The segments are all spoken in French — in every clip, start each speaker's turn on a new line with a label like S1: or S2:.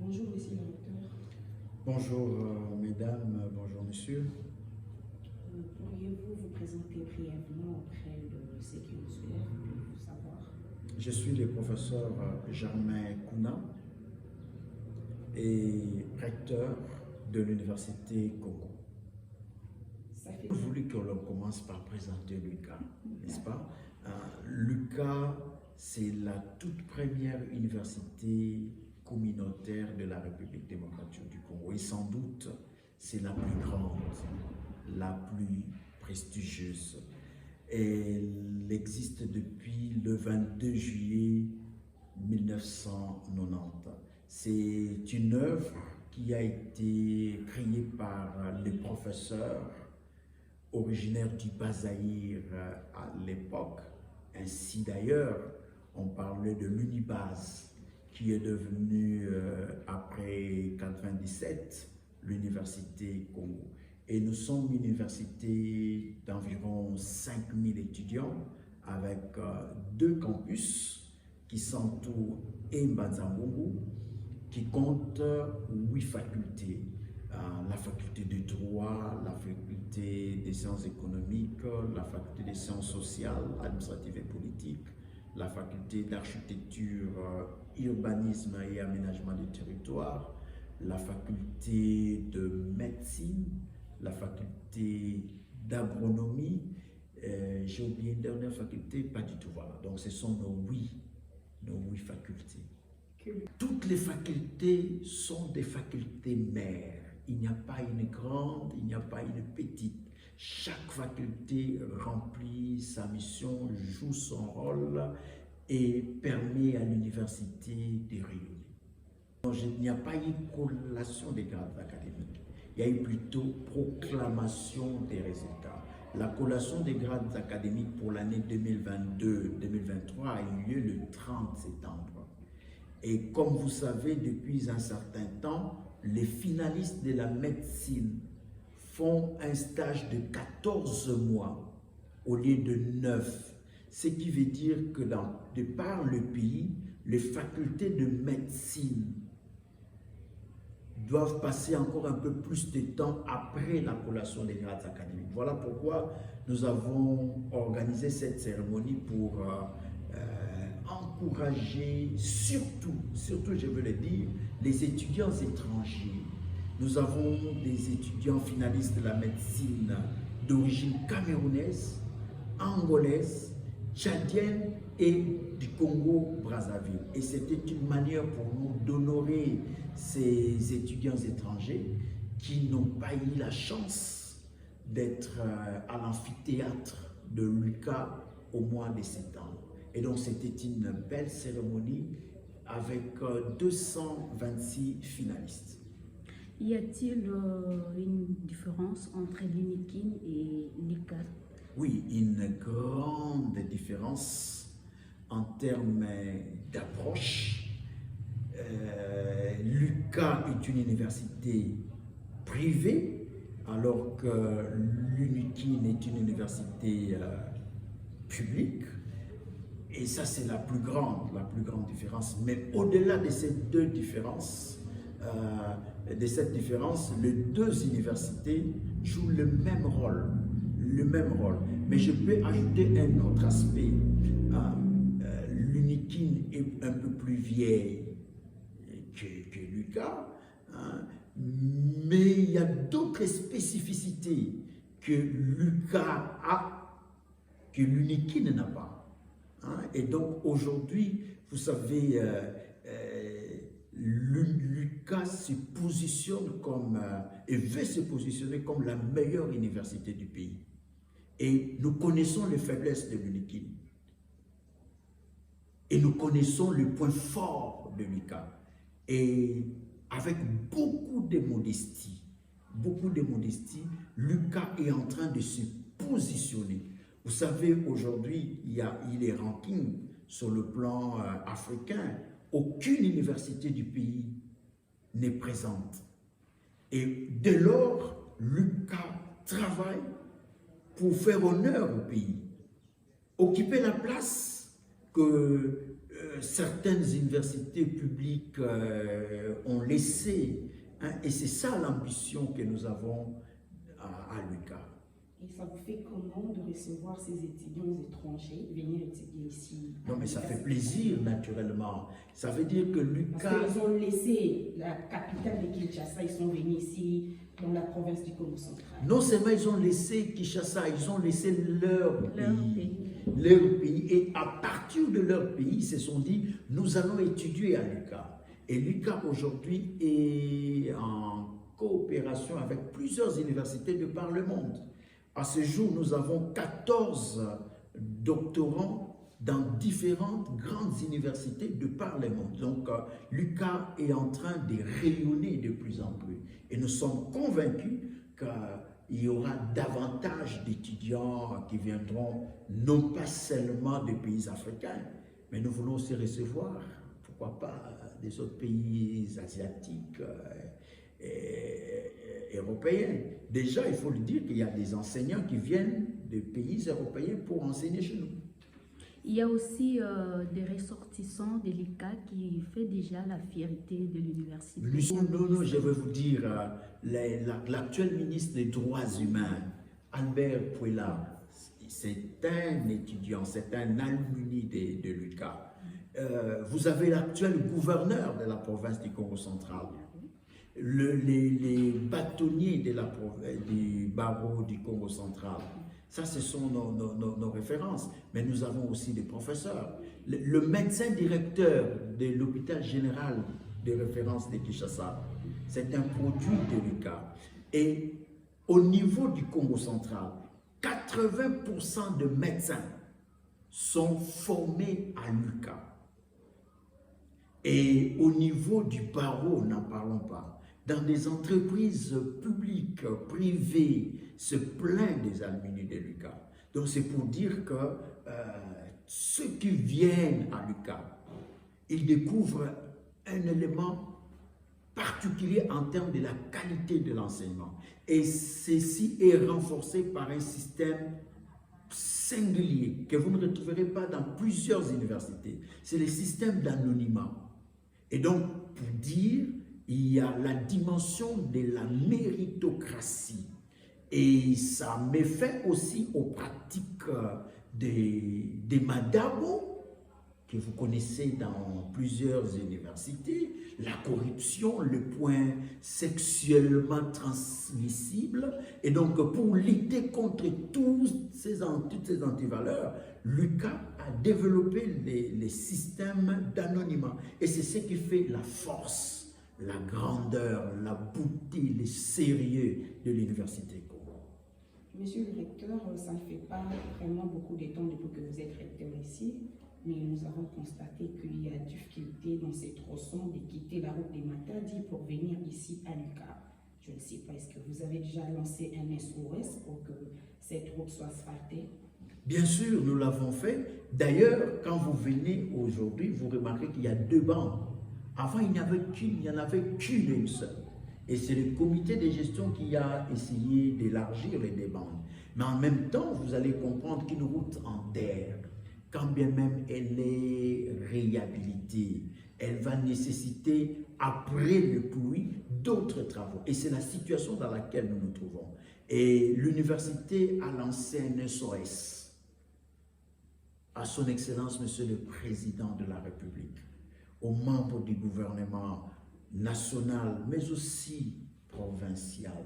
S1: Bonjour, monsieur le docteur.
S2: Bonjour mesdames, bonjour messieurs.
S1: Pourriez-vous vous présenter brièvement auprès de ceux qui nous suivent pour vous savoir?
S2: Je suis le professeur Germain Kouna et recteur de l'Université Congo. J'ai voulu que l'on commence par présenter l'UCA, n'est-ce pas? L'UCA, c'est la toute première université communautaire de la République démocratique du Congo. Et sans doute, c'est la plus grande, la plus prestigieuse. Elle existe depuis le 22 juillet 1990. C'est une œuvre qui a été créée par les professeurs originaires du Bas-Zaïre à l'époque. Ainsi d'ailleurs, on parlait de l'Unibase, qui est devenue après 1997 l'Université Congo. Et nous sommes une université d'environ 5000 étudiants avec deux campus qui s'entourent et Mbanzangongo, qui compte 8 facultés. La faculté de droit, la faculté des sciences économiques, la faculté des sciences sociales, administratives et politiques, la faculté d'architecture, urbanisme et aménagement du territoire, la faculté de médecine, la faculté d'agronomie, j'ai oublié une dernière faculté, pas du tout, voilà. Donc ce sont nos huit facultés. Toutes les facultés sont des facultés mères. Il n'y a pas une grande, il n'y a pas une petite. Chaque faculté remplit sa mission, joue son rôle et permet à l'université de rayonner. Donc, il n'y a pas eu collation des grades académiques, il y a eu plutôt proclamation des résultats. La collation des grades académiques pour l'année 2022-2023 a eu lieu le 30 septembre. Et comme vous savez, depuis un certain temps, les finalistes de la médecine font un stage de 14 mois au lieu de 9. Ce qui veut dire que de par le pays, les facultés de médecine doivent passer encore un peu plus de temps après la collation des grades académiques. Voilà pourquoi nous avons organisé cette cérémonie pour encourager, surtout je veux le dire, les étudiants étrangers. Nous avons des étudiants finalistes de la médecine d'origine camerounaise, angolaise, tchadienne et du Congo-Brazzaville. Et c'était une manière pour nous d'honorer ces étudiants étrangers qui n'ont pas eu la chance d'être à l'amphithéâtre de l'UCA au mois de septembre. Et donc c'était une belle cérémonie avec 226 finalistes.
S1: Y a-t-il une différence entre l'UNIKIN et l'UCA?
S2: Oui, une grande différence en termes d'approche. L'UCA est une université privée, alors que l'UNIKIN est une université publique. Et ça, c'est la plus grande différence. Mais au-delà de ces deux différences, les deux universités jouent le même rôle. Mais je peux ajouter un autre aspect. L'UNIKIN est un peu plus vieille que l'UCA, mais il y a d'autres spécificités que l'UCA a, que l'UNIKIN n'a pas. Et donc aujourd'hui, vous savez, l'UCA se positionne comme, et veut se positionner comme la meilleure université du pays. Et nous connaissons les faiblesses de l'UNIKIN. Et nous connaissons le point fort de l'UCA. Et avec beaucoup de modestie, l'UCA est en train de se positionner. Vous savez, aujourd'hui, il y a les rankings sur le plan africain. Aucune université du pays n'est présente. Et dès lors, l'UCA travaille pour faire honneur au pays. Occuper la place que certaines universités publiques ont laissé, hein, et c'est ça l'ambition que nous avons à l'UQAM.
S1: Et ça vous fait comment de recevoir ces étudiants étrangers, venir étudier ici?
S2: Non, mais ça fait plaisir, naturellement. Ça veut dire que l'UQAM...
S1: Parce qu'ils ont laissé la capitale de Kinshasa, ils sont venus ici, dans la province du Congo central.
S2: Non seulement ils ont laissé Kinshasa, ils ont laissé leur pays. Et à partir de leur pays, ils se sont dit, nous allons étudier à l'UQAM. Et l'UQAM aujourd'hui est en coopération avec plusieurs universités de par le monde. À ce jour, nous avons 14 doctorants dans différentes grandes universités de par le monde. Donc, l'UQAM est en train de rayonner de plus en plus. Et nous sommes convaincus qu'il y aura davantage d'étudiants qui viendront, non pas seulement des pays africains, mais nous voulons aussi recevoir, pourquoi pas, des autres pays asiatiques, européens. Déjà, il faut le dire qu'il y a des enseignants qui viennent des pays européens pour enseigner chez nous.
S3: Il y a aussi des ressortissants de l'ICA qui fait déjà la fierté de l'université.
S2: Non, je vais vous dire, l'actuel ministre des Droits humains, Albert Pouella, c'est un étudiant, c'est un alumni de l'UQAM. Vous avez l'actuel gouverneur de la province du Congo central. Les bâtonniers du barreau du Congo central. Ça, ce sont nos références. Mais nous avons aussi des professeurs. Le médecin directeur de l'hôpital général de référence de Kinshasa, c'est un produit de l'UQAM. Et au niveau du Congo central, 80% de médecins sont formés à l'UQAM. Et au niveau du barreau, n'en parlons pas. Dans des entreprises publiques, privées, se plaignent des alumni de l'UQAM. Donc c'est pour dire que ceux qui viennent à l'UQAM, ils découvrent un élément particulier en termes de la qualité de l'enseignement. Et ceci est renforcé par un système singulier que vous ne retrouverez pas dans plusieurs universités. C'est le système d'anonymat. Et donc, pour dire, il y a la dimension de la méritocratie. Et ça met fin aussi aux pratiques des madamos que vous connaissez dans plusieurs universités, la corruption, le point sexuellement transmissible. Et donc, pour lutter contre toutes ces antivaleurs, l'UQAM a développé les systèmes d'anonymat. Et c'est ce qui fait la force, la grandeur, la beauté, le sérieux de l'université Congo.
S1: Monsieur le recteur, ça ne fait pas vraiment beaucoup de temps depuis que vous êtes recteur ici, mais nous avons constaté qu'il y a difficulté dans ces tronçons de quitter la route des Matadi pour venir ici à l'UQAM. Je ne sais pas, est-ce que vous avez déjà lancé un SOS pour que cette route soit asphaltée?
S2: Bien sûr, nous l'avons fait. D'ailleurs, quand vous venez aujourd'hui, vous remarquez qu'il y a 2 bandes. Avant, il n'y en avait qu'une seule. Et c'est le comité de gestion qui a essayé d'élargir les bandes. Mais en même temps, vous allez comprendre qu'une route en terre, quand bien même elle est réhabilitée, elle va nécessiter, après le pluie, d'autres travaux. Et c'est la situation dans laquelle nous nous trouvons. Et l'université a lancé un SOS à son Excellence, Monsieur le Président de la République, aux membres du gouvernement national, mais aussi provincial,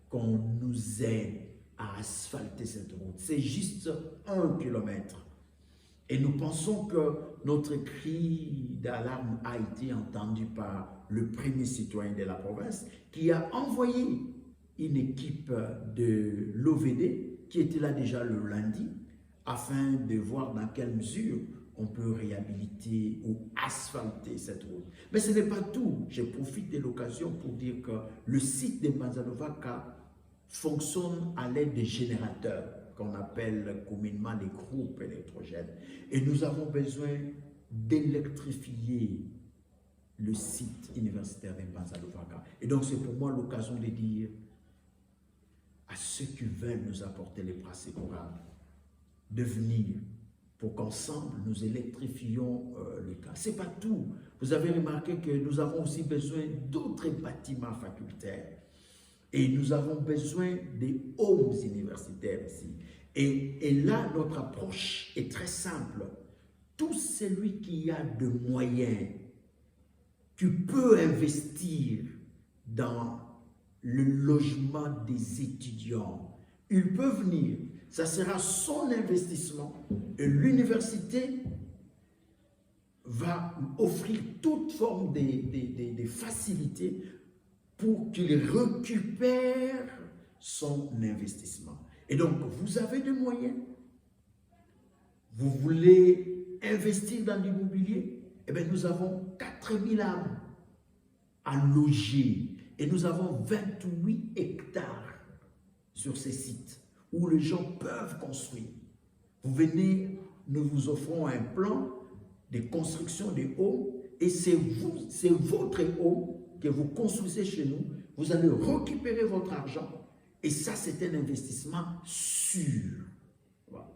S2: qu'on nous aide à asphalter cette route. C'est juste 1 kilomètre. Et nous pensons que notre cri d'alarme a été entendu par le premier citoyen de la province qui a envoyé une équipe de l'OVD qui était là déjà le lundi afin de voir dans quelle mesure on peut réhabiliter ou asphalter cette route. Mais ce n'est pas tout. Je profite de l'occasion pour dire que le site de Mbanza-Luvaka fonctionne à l'aide des générateurs qu'on appelle communément les groupes électrogènes. Et nous avons besoin d'électrifier le site universitaire de Mbanza-Luvaka. Et donc c'est pour moi l'occasion de dire à ceux qui veulent nous apporter les bras secourables de venir pour qu'ensemble nous électrifions le cas. Ce n'est pas tout. Vous avez remarqué que nous avons aussi besoin d'autres bâtiments facultaires et nous avons besoin des homes universitaires ici. Et là, notre approche est très simple. Tout celui qui a de moyens, qui peut investir dans le logement des étudiants, il peut venir. Ça sera son investissement et l'université va offrir toute forme de facilité pour qu'il récupère son investissement. Et donc, vous avez des moyens, vous voulez investir dans l'immobilier, eh bien, nous avons 4000 âmes à loger et nous avons 28 hectares sur ces sites où les gens peuvent construire. Vous venez, nous vous offrons un plan de construction des homes et c'est votre home que vous construisez chez nous. Vous allez récupérer votre argent et ça, c'est un investissement sûr. Voilà.